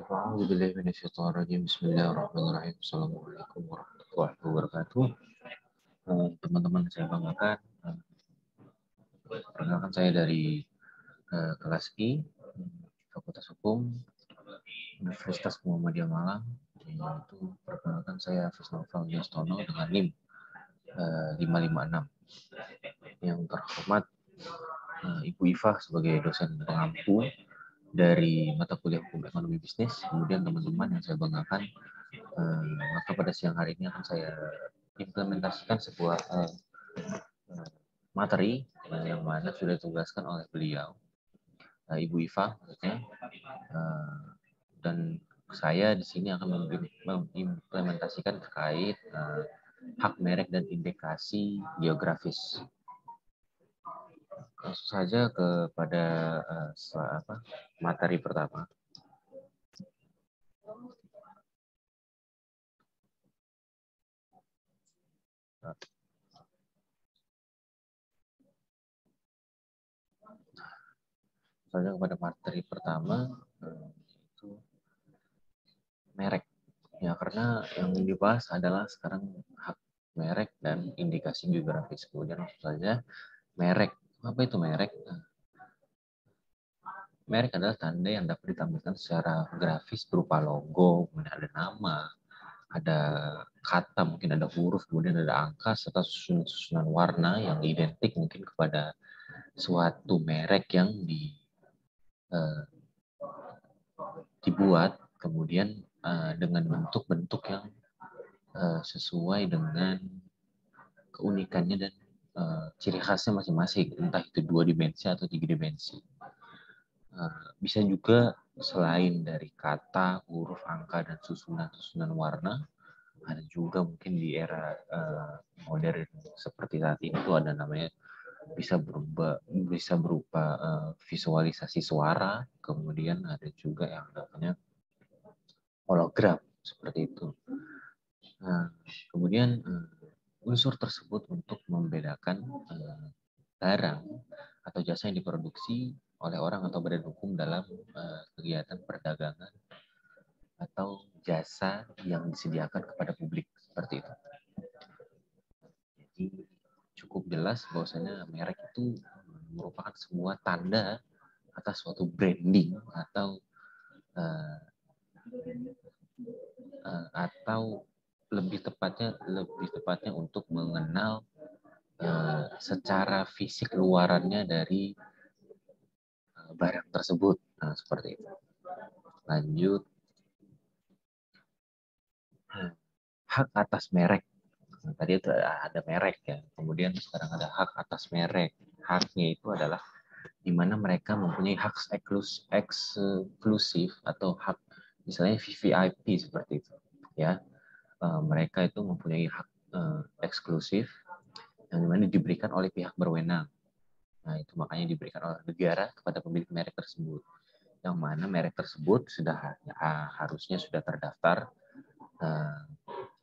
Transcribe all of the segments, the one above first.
A'udzubillahi minasyaitonirrajim. Bismillahirrahmanirrahim. Assalamualaikum warahmatullahi wabarakatuh. Teman-teman saya banggakan, perkenalkan saya dari kelas I, Fakultas Hukum, Universitas Muhammadiyah Malang. Yaitu perkenalkan saya Fisnoval Yastono dengan NIM 556. Yang terhormat Ibu Iva sebagai dosen pengampu dari mata kuliah Hukum Ekonomi Bisnis. Kemudian teman-teman yang saya banggakan, maka pada siang hari ini akan saya implementasikan sebuah materi yang mana sudah ditugaskan oleh beliau, Ibu Iva maksudnya, dan saya di sini akan mengimplementasikan terkait hak merek dan indikasi geografis. Langsung saja kepada materi pertama. Saja kepada materi pertama, itu merek. Ya, karena yang dibahas adalah sekarang hak merek dan indikasi geografis. Kemudian langsung saja merek. Apa itu merek? Merek adalah tanda yang dapat ditampilkan secara grafis berupa logo, kemudian ada nama, ada kata, mungkin ada huruf, kemudian ada angka, serta susunan warna yang identik mungkin kepada suatu merek yang dibuat, kemudian dengan bentuk-bentuk yang sesuai dengan keunikannya dan ciri khasnya masing-masing, entah itu 2 dimensi atau 3 dimensi. Bisa juga selain dari kata, huruf, angka, dan susunan warna, ada juga mungkin di era modern seperti saat ini itu ada namanya bisa berupa visualisasi suara, kemudian ada juga yang namanya hologram seperti itu. Nah, kemudian unsur tersebut untuk membedakan barang atau jasa yang diproduksi oleh orang atau badan hukum dalam kegiatan perdagangan atau jasa yang disediakan kepada publik seperti itu. Jadi cukup jelas bahwasanya merek itu merupakan sebuah tanda atas suatu branding atau lebih tepatnya untuk mengenal secara fisik luarannya dari barang tersebut. Nah, seperti itu. Lanjut. Hak atas merek. Nah, tadi itu ada merek ya. Kemudian sekarang ada hak atas merek. Haknya itu adalah di mana mereka mempunyai hak eksklusif atau hak misalnya VVIP seperti itu. Ya, mereka itu mempunyai hak eksklusif yang dimana diberikan oleh pihak berwenang. Nah, itu makanya diberikan oleh negara kepada pemilik merek tersebut. Yang mana merek tersebut harusnya sudah terdaftar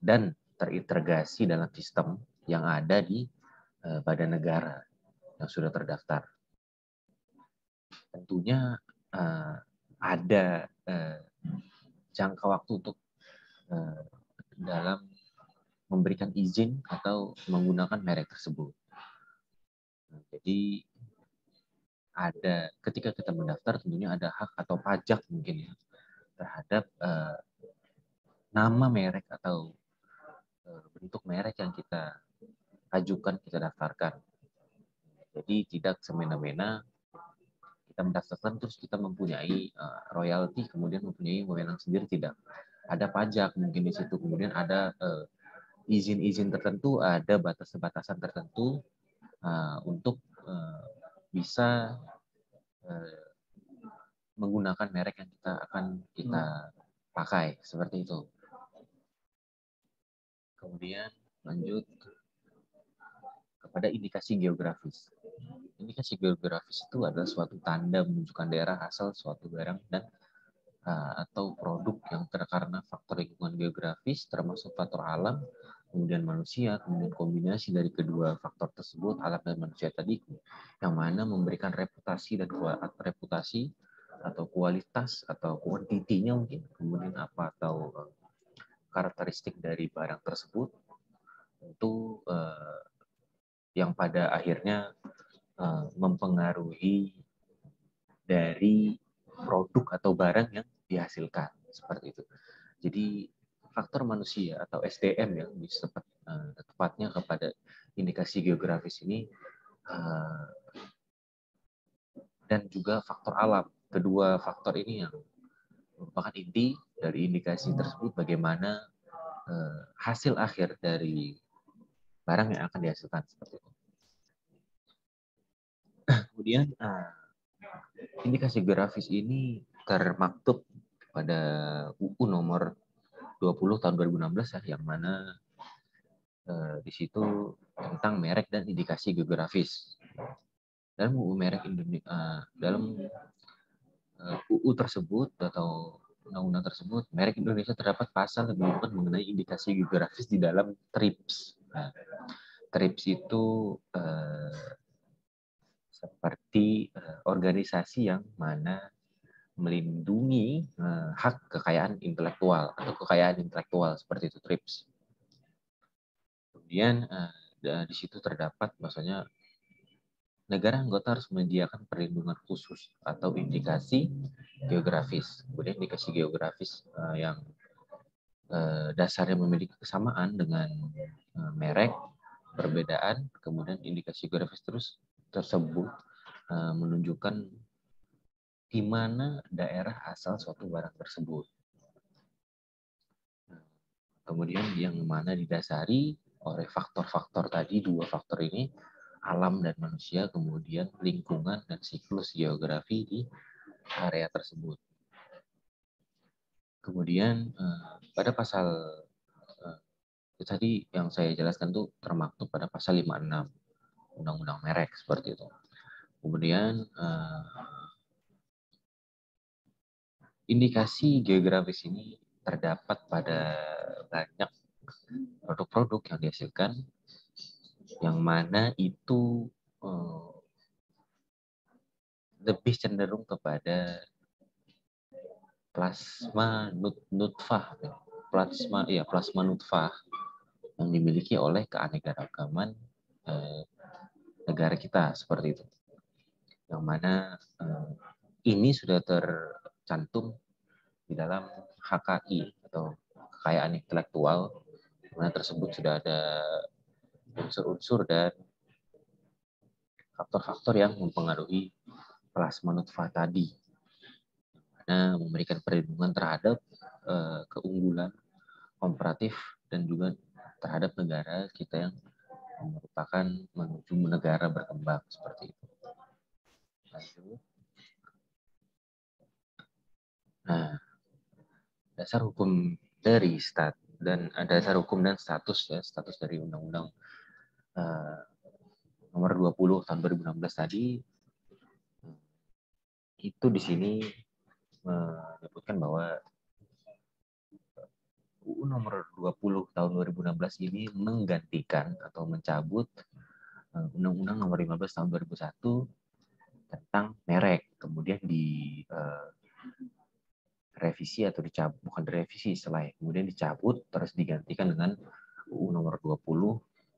dan terintegrasi dalam sistem yang ada di badan negara yang sudah terdaftar. Tentunya ada jangka waktu untuk dalam memberikan izin atau menggunakan merek tersebut. Nah, jadi ketika kita mendaftar tentunya ada hak atau pajak mungkin ya terhadap nama merek atau bentuk merek yang kita ajukan, kita daftarkan. Jadi tidak semena-mena kita mendaftarkan terus kita mempunyai royalti, kemudian mempunyai wewenang sendiri, tidak. Ada pajak mungkin di situ, kemudian ada izin-izin tertentu, ada batasan-batasan tertentu untuk bisa menggunakan merek yang kita pakai, seperti itu. Kemudian lanjut kepada indikasi geografis. Indikasi geografis itu adalah suatu tanda menunjukkan daerah asal suatu barang dan atau produk yang karena faktor lingkungan geografis termasuk faktor alam, kemudian manusia, kemudian kombinasi dari kedua faktor tersebut, alam dan manusia tadi, yang mana memberikan reputasi atau kualitas atau kuantitinya mungkin, kemudian apa atau karakteristik dari barang tersebut, tentu yang pada akhirnya mempengaruhi dari produk atau barang yang dihasilkan seperti itu. Jadi faktor manusia atau SDM ya tepatnya kepada indikasi geografis ini dan juga faktor alam. Kedua faktor ini yang merupakan inti dari indikasi tersebut, bagaimana hasil akhir dari barang yang akan dihasilkan seperti itu. Kemudian indikasi geografis ini termaktub pada UU nomor 20 tahun 2016 ya, yang mana di situ tentang merek dan indikasi geografis. Dalam UU merek Indonesia, dalam UU tersebut atau undang-undang tersebut, merek Indonesia terdapat pasal yang menyebutkan mengenai indikasi geografis di dalam TRIPS. Nah, TRIPS itu seperti organisasi yang mana melindungi hak kekayaan intelektual atau kekayaan intelektual seperti itu TRIPS. Kemudian di situ terdapat maksudnya negara anggota harus menyediakan perlindungan khusus atau indikasi geografis. Kemudian indikasi geografis yang dasarnya memiliki kesamaan dengan merek, perbedaan, kemudian indikasi geografis tersebut menunjukkan di mana daerah asal suatu barang tersebut. Kemudian yang mana didasari oleh faktor-faktor tadi, dua faktor ini, alam dan manusia, kemudian lingkungan dan siklus geografi di area tersebut. Kemudian pada pasal tadi yang saya jelaskan itu termaktub pada pasal 56 Undang-Undang Merek seperti itu. Kemudian indikasi geografis ini terdapat pada banyak produk-produk yang dihasilkan, yang mana itu lebih cenderung kepada plasma nutfah, plasma nutfah yang dimiliki oleh keanekaragaman negara kita seperti itu. Yang mana ini sudah tercantum di dalam HKI atau kekayaan intelektual, mana tersebut sudah ada unsur-unsur dan faktor-faktor yang mempengaruhi plasma nutfah tadi, mana memberikan perlindungan terhadap keunggulan komparatif dan juga terhadap negara kita yang merupakan menuju negara berkembang seperti itu. Nah, dasar hukum dari dasar hukum dan status dari Undang-Undang nomor 20 tahun 2016 tadi, itu di sini menyebutkan bahwa UU nomor 20 tahun 2016 ini menggantikan atau mencabut Undang-Undang nomor 15 tahun 2001 tentang merek. Kemudian revisi atau dicabut, bukan direvisi istilahnya, kemudian dicabut terus digantikan dengan UU nomor 20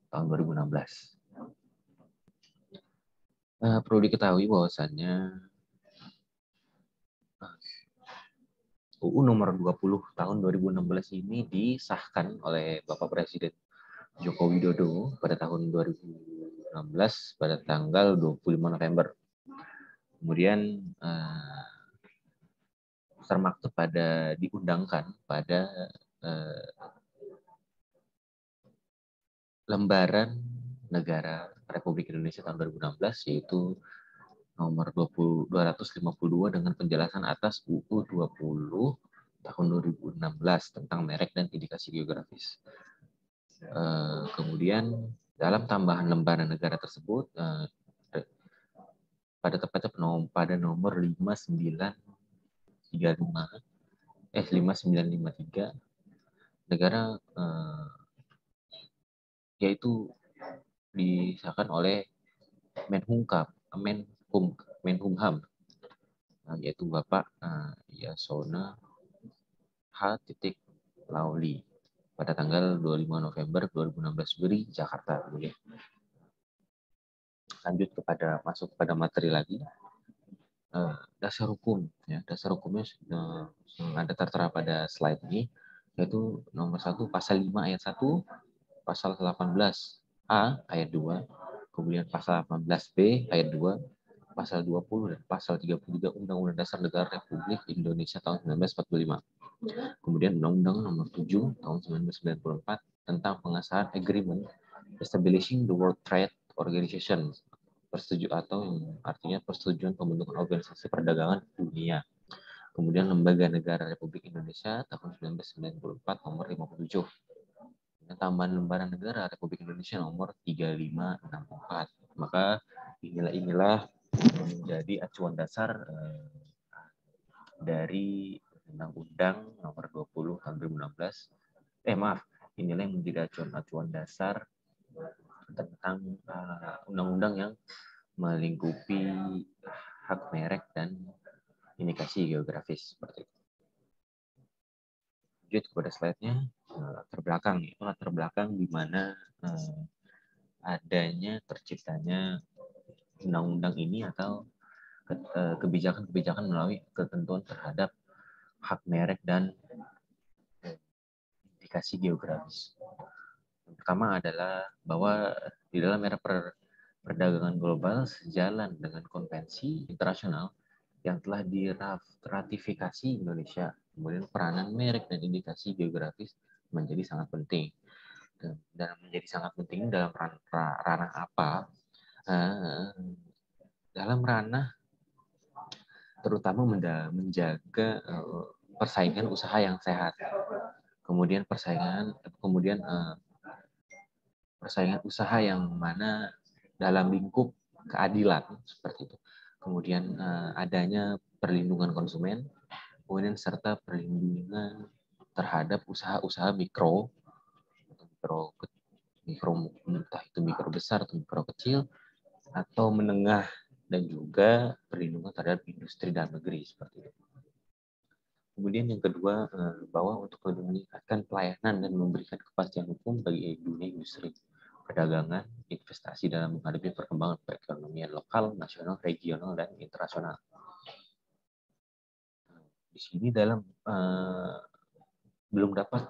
tahun 2016. Perlu diketahui bahwasannya UU nomor 20 tahun 2016 ini disahkan oleh Bapak Presiden Joko Widodo pada tahun 2016 pada tanggal 25 November. Kemudian termaktub diundangkan pada lembaran negara Republik Indonesia tahun 2016, yaitu nomor 252 dengan penjelasan atas UU 20 tahun 2016 tentang merek dan indikasi geografis. Kemudian dalam tambahan lembaran negara tersebut, pada tepatnya pada nomor 5953 negara yaitu disahkan oleh Menkumham yaitu Bapak Yasona H. Lauli pada tanggal 25 November 2016 di Jakarta. Kemudian lanjut masuk kepada materi lagi. Dasar hukum, ya, dasar hukumnya ada tertera pada slide ini, yaitu nomor 1 pasal 5 ayat 1, pasal 18A ayat 2, kemudian pasal 18B ayat 2, pasal 20 dan pasal 33 Undang-Undang Dasar Negara Republik Indonesia tahun 1945. Kemudian Undang-Undang nomor 7 tahun 1994 tentang pengesahan Agreement Establishing the World Trade Organization, atau yang artinya persetujuan pembentukan organisasi perdagangan dunia. Kemudian Lembaga Negara Republik Indonesia tahun 1994 nomor 57. Tambahan lembaran negara Republik Indonesia nomor 3564. Maka inilah menjadi acuan dasar dari Undang-Undang nomor 20 tahun 2016. Inilah yang menjadi acuan dasar tentang undang-undang yang melingkupi hak merek dan indikasi geografis seperti itu. Lanjut kepada slide-nya, terbelakang, itu latar belakang di mana adanya terciptanya undang-undang ini atau kebijakan-kebijakan melalui ketentuan terhadap hak merek dan indikasi geografis. Yang pertama adalah bahwa di dalam era perdagangan global sejalan dengan konvensi internasional yang telah diratifikasi Indonesia, kemudian peranan merek dan indikasi geografis menjadi sangat penting. Dan menjadi sangat penting dalam ranah apa? Dalam ranah terutama menjaga persaingan usaha yang sehat. Kemudian persaingan usaha yang mana dalam lingkup keadilan seperti itu. Kemudian adanya perlindungan konsumen, kemudian serta perlindungan terhadap usaha-usaha mikro, entah itu mikro besar atau mikro kecil atau menengah, dan juga perlindungan terhadap industri dalam negeri seperti itu. Kemudian yang kedua, bahwa untuk lebih meningkatkan pelayanan dan memberikan kepastian hukum bagi dunia industri perdagangan, investasi dalam menghadapi perkembangan perekonomian lokal, nasional, regional, dan internasional. Di sini belum dapat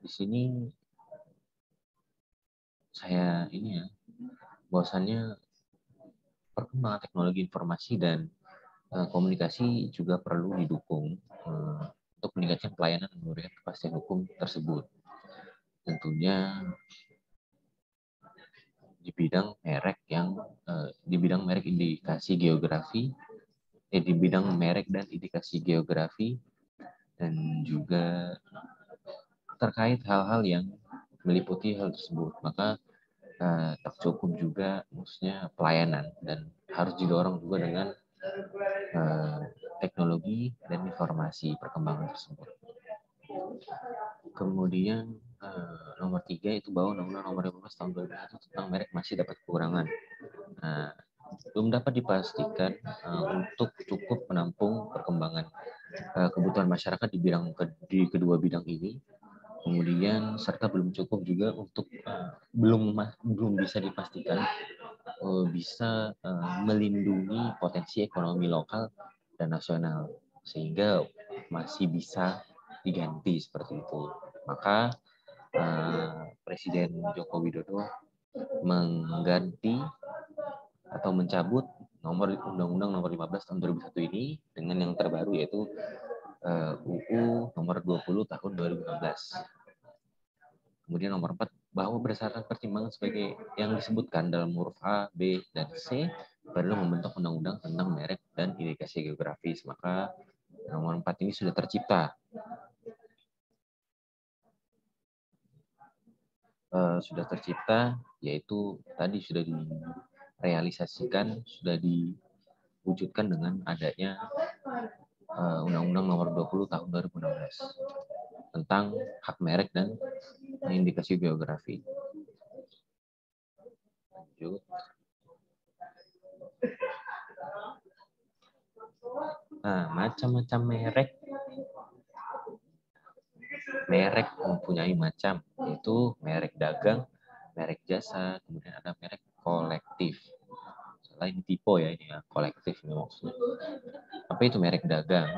di sini saya bahwasannya perkembangan teknologi informasi dan komunikasi juga perlu didukung untuk meningkatkan pelayanan dan memberikan kepastian hukum tersebut. Tentunya di bidang merek indikasi geografi, di bidang merek dan indikasi geografi, dan juga terkait hal-hal yang meliputi hal tersebut. Maka tak cukup juga maksudnya pelayanan, dan harus didorong juga dengan teknologi dan informasi perkembangan tersebut. Kemudian nomor 3 itu bahwa Undang-Undang nomor 15 tahun 2001 tentang merek masih dapat kekurangan. Belum dapat dipastikan untuk cukup menampung perkembangan kebutuhan masyarakat di kedua bidang ini. Kemudian serta belum cukup juga untuk belum bisa dipastikan bisa melindungi potensi ekonomi lokal dan nasional, sehingga masih bisa diganti seperti itu. Maka Presiden Joko Widodo mengganti atau mencabut Undang-Undang nomor 15 tahun 2001 ini dengan yang terbaru, yaitu UU nomor 20 tahun 2016. Kemudian nomor 4, bahwa berdasarkan pertimbangan sebagai yang disebutkan dalam huruf A, B, dan C, perlu membentuk undang-undang tentang merek dan indikasi geografis. Maka nomor 4 ini sudah tercipta. Yaitu tadi sudah direalisasikan, sudah diwujudkan dengan adanya Undang-Undang nomor 20 tahun 2016 tentang hak merek dan indikasi geografi. Lanjut. Nah, macam-macam merek mempunyai macam, yaitu merek dagang, merek jasa, kemudian ada merek kolektif. Selain tipe ya ini ya, kolektif ini maksudnya. Apa itu merek dagang?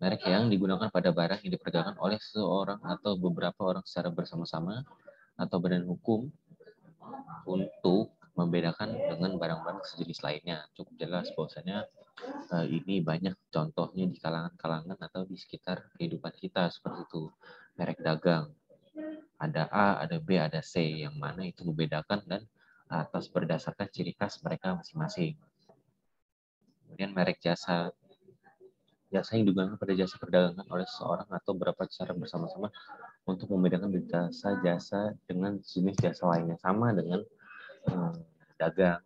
Merek yang digunakan pada barang yang diperdagangkan oleh seorang atau beberapa orang secara bersama-sama atau badan hukum untuk membedakan dengan barang-barang sejenis lainnya. Cukup jelas bahwasanya ini banyak contohnya di kalangan-kalangan atau di sekitar kehidupan kita seperti itu. Merek dagang. Ada A, ada B, ada C, yang mana itu membedakan dan atas berdasarkan ciri khas mereka masing-masing. Kemudian merek jasa. Jasa yang digunakan pada jasa perdagangan oleh seseorang atau beberapa secara bersama-sama untuk membedakan jasa-jasa dengan jenis jasa lainnya. Sama dengan dagang.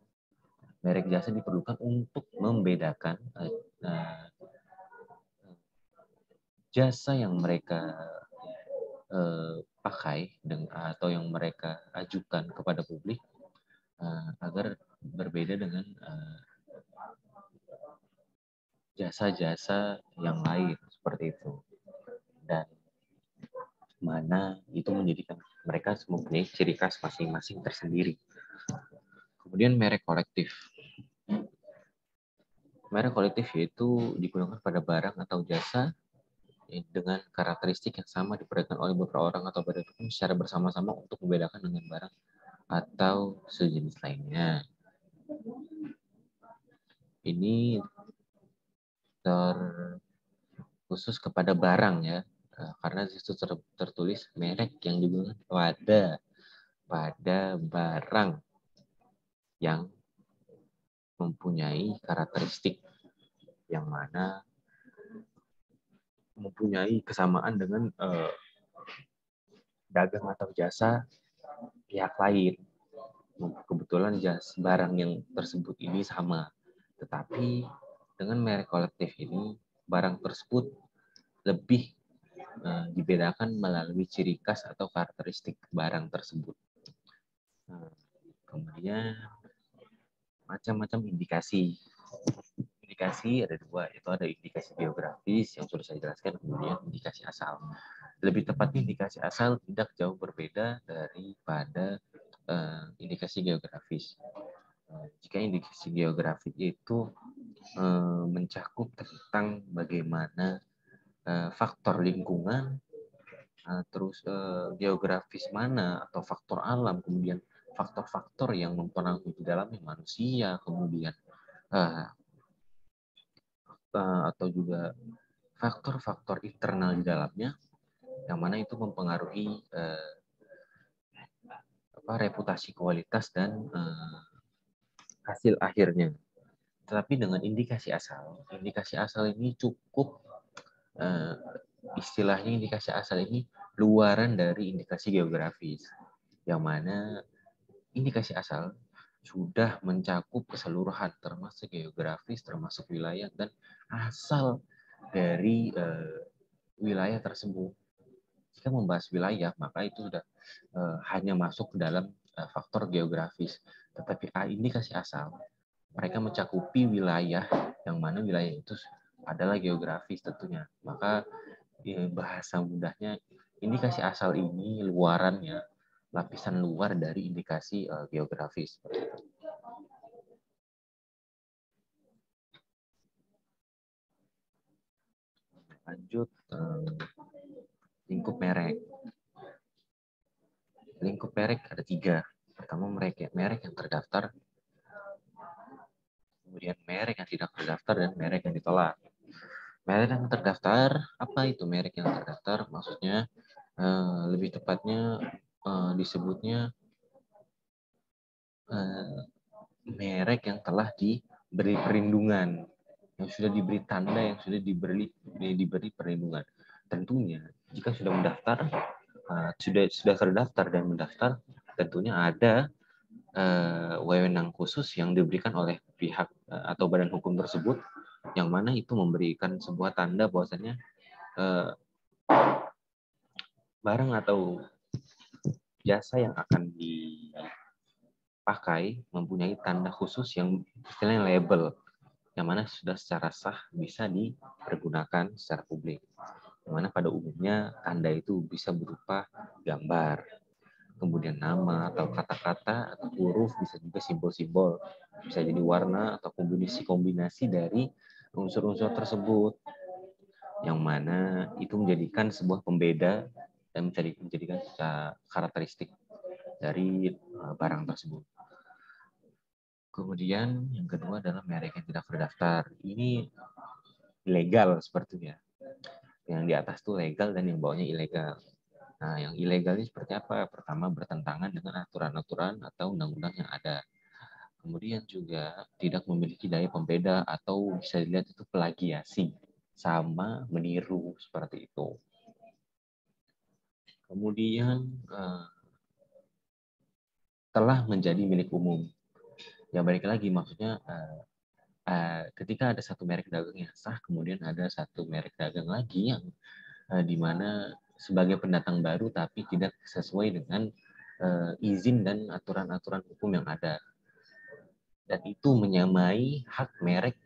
Merek jasa diperlukan untuk membedakan jasa yang mereka pakai atau yang mereka ajukan kepada publik agar berbeda dengan jasa-jasa yang lain seperti itu, dan mana itu menjadikan mereka mempunyai ciri khas masing-masing tersendiri. Kemudian merek kolektif. Merek kolektif yaitu digunakan pada barang atau jasa dengan karakteristik yang sama diperdagangkan oleh beberapa orang atau badan hukum secara bersama-sama untuk membedakan dengan barang atau sejenis lainnya. Ini khusus kepada barang ya, karena di situ tertulis merek yang digunakan pada barang yang mempunyai karakteristik yang mana mempunyai kesamaan dengan dagang atau jasa pihak lain. Kebetulan barang yang tersebut ini sama, tetapi dengan merek kolektif ini barang tersebut lebih dibedakan melalui ciri khas atau karakteristik barang tersebut. Kemudian macam-macam indikasi. Indikasi ada dua, yaitu ada indikasi geografis yang sudah saya jelaskan, kemudian indikasi asal. Lebih tepatnya indikasi asal tidak jauh berbeda daripada indikasi geografis. Jika indikasi geografis itu mencakup tentang bagaimana faktor lingkungan, terus geografis mana atau faktor alam, kemudian faktor-faktor yang mempengaruhi di dalamnya manusia, kemudian atau juga faktor-faktor internal di dalamnya, yang mana itu mempengaruhi reputasi, kualitas, dan hasil akhirnya. Tetapi dengan indikasi asal ini cukup, istilahnya indikasi asal ini luaran dari indikasi geografis, yang mana indikasi asal sudah mencakup keseluruhan, termasuk geografis, termasuk wilayah, dan asal dari wilayah tersebut. Jika membahas wilayah, maka itu sudah hanya masuk ke dalam faktor geografis. Tetapi indikasi asal, mereka mencakupi wilayah, yang mana wilayah itu adalah geografis tentunya. Maka bahasa mudahnya, indikasi asal ini luarannya, lapisan luar dari indikasi geografis. Lanjut, lingkup merek. Lingkup merek ada 3. Pertama, merek yang terdaftar, kemudian merek yang tidak terdaftar, dan merek yang ditolak. Merek yang terdaftar, apa itu merek yang terdaftar? Maksudnya lebih tepatnya disebutnya merek yang telah diberi perlindungan, yang sudah diberi tanda, yang sudah diberi perlindungan. Tentunya jika sudah mendaftar, sudah terdaftar dan mendaftar, tentunya ada wewenang khusus yang diberikan oleh pihak atau badan hukum tersebut, yang mana itu memberikan sebuah tanda bahwasannya barang atau jasa yang akan dipakai mempunyai tanda khusus yang istilahnya label. yang mana sudah secara sah bisa dipergunakan secara publik. Yang mana pada umumnya tanda itu bisa berupa gambar, kemudian nama atau kata-kata atau huruf, bisa juga simbol-simbol, bisa jadi warna atau kombinasi dari unsur-unsur tersebut, yang mana itu menjadikan sebuah pembeda dan menjadikan karakteristik dari barang tersebut. Kemudian yang kedua adalah merek yang tidak terdaftar. Ini ilegal sepertinya. Yang di atas itu legal dan yang bawahnya ilegal. Nah, yang ilegal ini seperti apa? Pertama, bertentangan dengan aturan-aturan atau undang-undang yang ada. Kemudian juga tidak memiliki daya pembeda atau bisa dilihat itu plagiasi, sama meniru seperti itu. Kemudian telah menjadi milik umum. Ya balik lagi, maksudnya ketika ada satu merek dagang yang sah, kemudian ada satu merek dagang lagi yang di mana sebagai pendatang baru tapi tidak sesuai dengan izin dan aturan-aturan hukum yang ada. Dan itu menyamai hak merek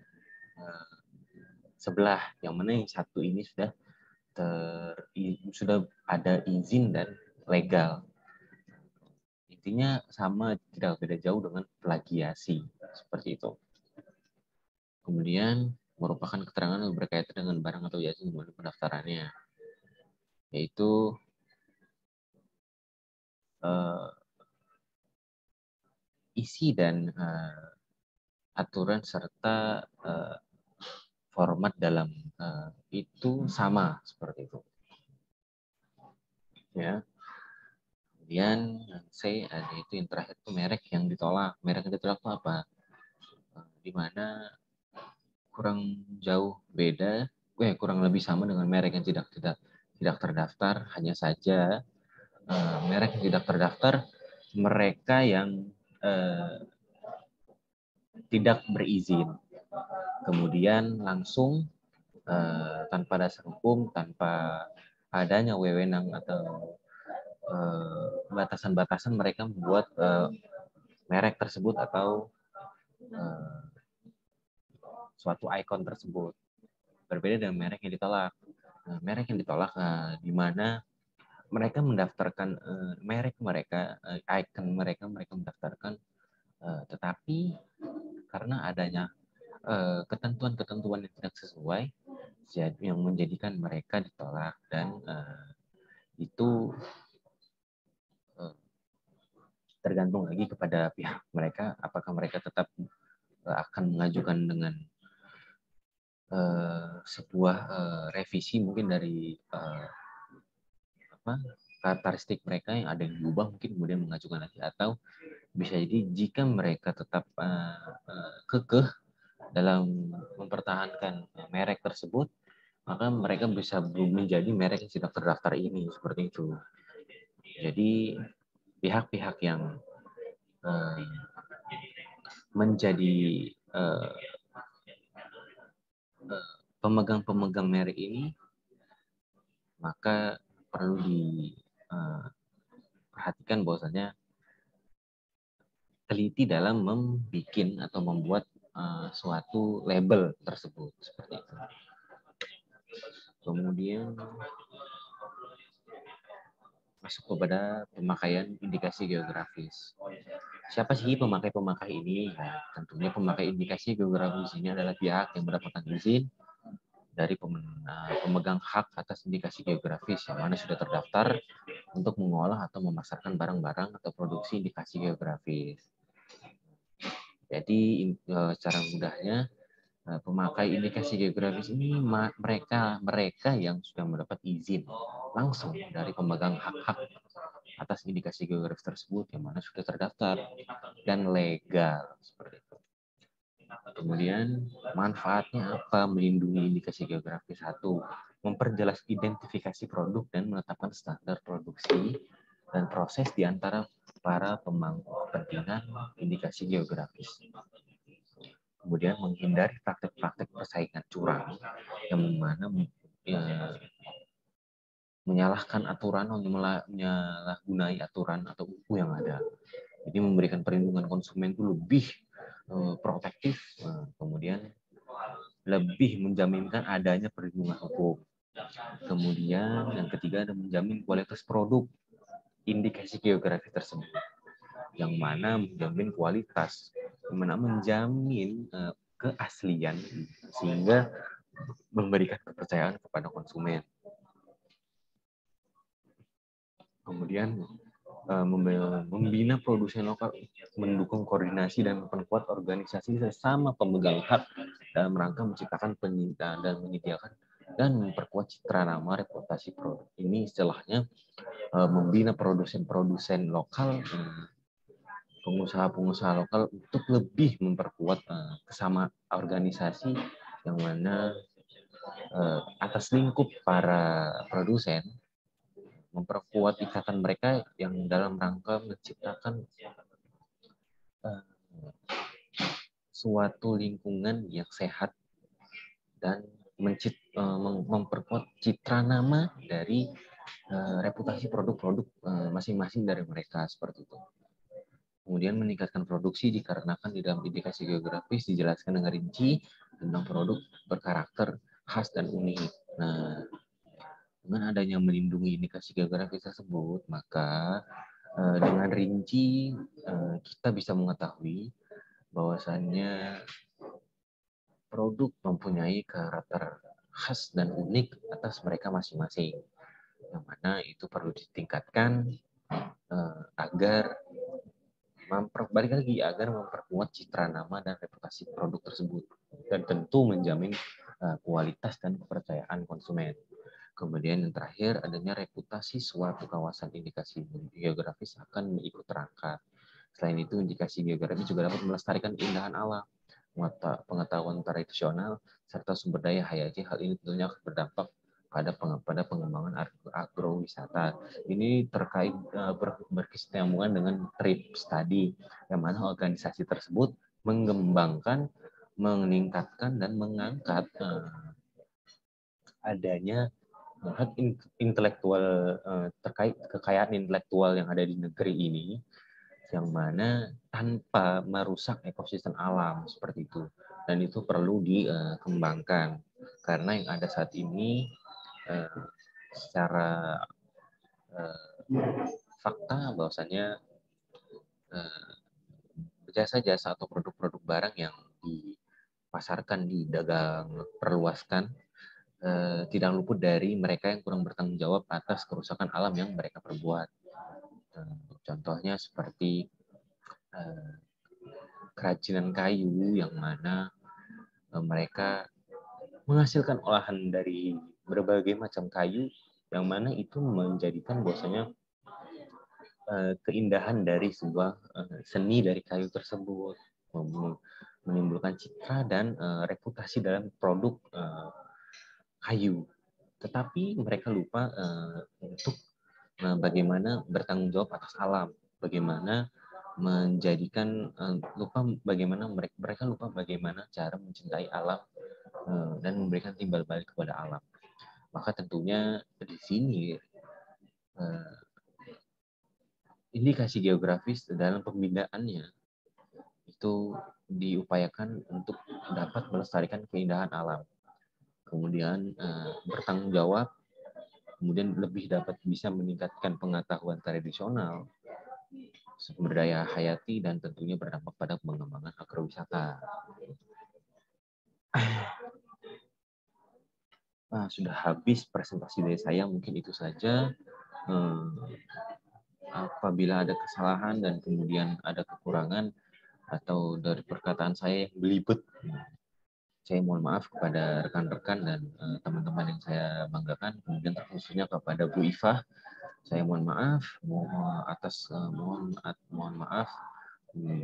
sebelah, yang mana yang satu ini sudah ada izin dan legal. Intinya sama, tidak beda jauh dengan plagiasi seperti itu. Kemudian merupakan keterangan yang berkaitan dengan barang atau jasa di mana pendaftarannya, yaitu isi dan aturan serta format dalam itu sama seperti itu. Ya. Kemudian C ada itu yang terakhir itu merek yang ditolak. Merek yang ditolak itu apa? Di mana kurang jauh beda, kurang lebih sama dengan merek yang tidak terdaftar. Hanya saja merek yang tidak terdaftar mereka yang tidak berizin, kemudian langsung tanpa dasar hukum, tanpa adanya wewenang atau batasan-batasan, mereka membuat merek tersebut atau suatu ikon tersebut. Berbeda dengan merek yang ditolak. Merek yang ditolak di mana mereka mendaftarkan merek mereka, ikon mereka mendaftarkan, tetapi karena adanya ketentuan-ketentuan yang tidak sesuai, yang menjadikan mereka ditolak, dan itu tergantung lagi kepada pihak mereka, apakah mereka tetap akan mengajukan dengan sebuah revisi mungkin dari karakteristik mereka yang ada yang diubah, mungkin kemudian mengajukan lagi, atau bisa jadi jika mereka tetap kekeh dalam mempertahankan merek tersebut, maka mereka bisa menjadi merek yang tidak terdaftar ini, seperti itu. Jadi pihak-pihak yang menjadi pemegang-pemegang merek ini, maka perlu diperhatikan bahwasanya teliti dalam membuat atau membuat suatu label tersebut, seperti itu. Kemudian masuk kepada pemakaian indikasi geografis. Siapa sih pemakai-pemakai ini? Ya, tentunya pemakai indikasi geografis ini adalah pihak yang mendapatkan izin dari pemegang hak atas indikasi geografis yang mana sudah terdaftar untuk mengolah atau memasarkan barang-barang atau produksi indikasi geografis. Jadi secara mudahnya, pemakai indikasi geografis ini mereka yang sudah mendapat izin langsung dari pemegang hak-hak atas indikasi geografis tersebut yang mana sudah terdaftar dan legal, seperti itu. Kemudian manfaatnya apa melindungi indikasi geografis? Satu, memperjelas identifikasi produk dan menetapkan standar produksi dan proses di antara para pemangku kepentingan indikasi geografis. Kemudian menghindari praktek-praktek persaingan curang yang mana menyalahkan aturan atau menyalahgunai aturan atau UU yang ada. Jadi memberikan perlindungan konsumen itu lebih protektif. Kemudian lebih menjaminkan adanya perlindungan hukum. Kemudian yang ketiga ada menjamin kualitas produk indikasi geografi tersebut, yang mana menjamin kualitas, yang mana menjamin keaslian sehingga memberikan kepercayaan kepada konsumen. Kemudian membina produsen lokal, mendukung koordinasi dan memperkuat organisasi sesama pemegang hak dalam rangka menciptakan penyitaan dan menyediakan dan memperkuat citra nama reputasi produk. Ini istilahnya membina produsen-produsen lokal, pengusaha-pengusaha lokal untuk lebih memperkuat kesama organisasi yang mana atas lingkup para produsen memperkuat ikatan mereka yang dalam rangka menciptakan suatu lingkungan yang sehat dan memperkuat citra nama dari reputasi produk-produk masing-masing dari mereka seperti itu. Kemudian meningkatkan produksi dikarenakan di dalam indikasi geografis dijelaskan dengan rinci tentang produk berkarakter khas dan unik. Nah, dengan adanya melindungi indikasi geografis tersebut, maka dengan rinci kita bisa mengetahui bahwasannya produk mempunyai karakter khas dan unik atas mereka masing-masing, yang mana itu perlu ditingkatkan agar agar memperkuat citra nama dan reputasi produk tersebut, dan tentu menjamin kualitas dan kepercayaan konsumen. Kemudian yang terakhir, adanya reputasi suatu kawasan indikasi geografis akan ikut terangkat. Selain itu, indikasi geografis juga dapat melestarikan keindahan alam, pengetahuan tradisional, serta sumber daya hayati. Hal ini tentunya akan berdampak pada pengembangan agrowisata. Ini terkait berkesinambungan dengan trip study, yang mana organisasi tersebut mengembangkan, meningkatkan, dan mengangkat adanya hak intelektual terkait kekayaan intelektual yang ada di negeri ini, yang mana tanpa merusak ekosistem alam seperti itu, dan itu perlu dikembangkan karena yang ada saat ini secara fakta bahwasanya jasa-jasa atau produk-produk barang yang dipasarkan, didagang, perluaskan tidak luput dari mereka yang kurang bertanggung jawab atas kerusakan alam yang mereka perbuat. Contohnya seperti kerajinan kayu yang mana mereka menghasilkan olahan dari berbagai macam kayu, yang mana itu menjadikan bahwasanya keindahan dari sebuah seni dari kayu tersebut, menimbulkan citra dan reputasi dalam produk kayu. Tetapi mereka lupa untuk bagaimana bertanggung jawab atas alam, bagaimana menjadikan bagaimana mereka lupa bagaimana cara mencintai alam dan memberikan timbal balik kepada alam. Maka tentunya di sini indikasi geografis dalam pembinaannya itu diupayakan untuk dapat melestarikan keindahan alam, kemudian bertanggung jawab, kemudian lebih dapat bisa meningkatkan pengetahuan tradisional, sumber daya hayati, dan tentunya berdampak pada pengembangan agrowisata. Sudah habis presentasi dari saya, mungkin itu saja. Apabila ada kesalahan dan kemudian ada kekurangan atau dari perkataan saya yang belibet, saya mohon maaf kepada rekan-rekan dan teman-teman yang saya banggakan, kemudian terkhususnya kepada Bu Ifah. Saya mohon maaf mohon maaf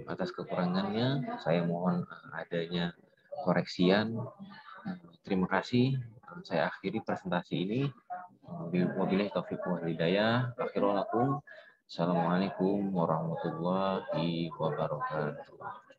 atas kekurangannya. Saya mohon adanya koreksian. Terima kasih. Saya akhiri presentasi ini. Wabillahi taufiq wal hidayah. Akhirul lakum. Assalamualaikum warahmatullahi wabarakatuh.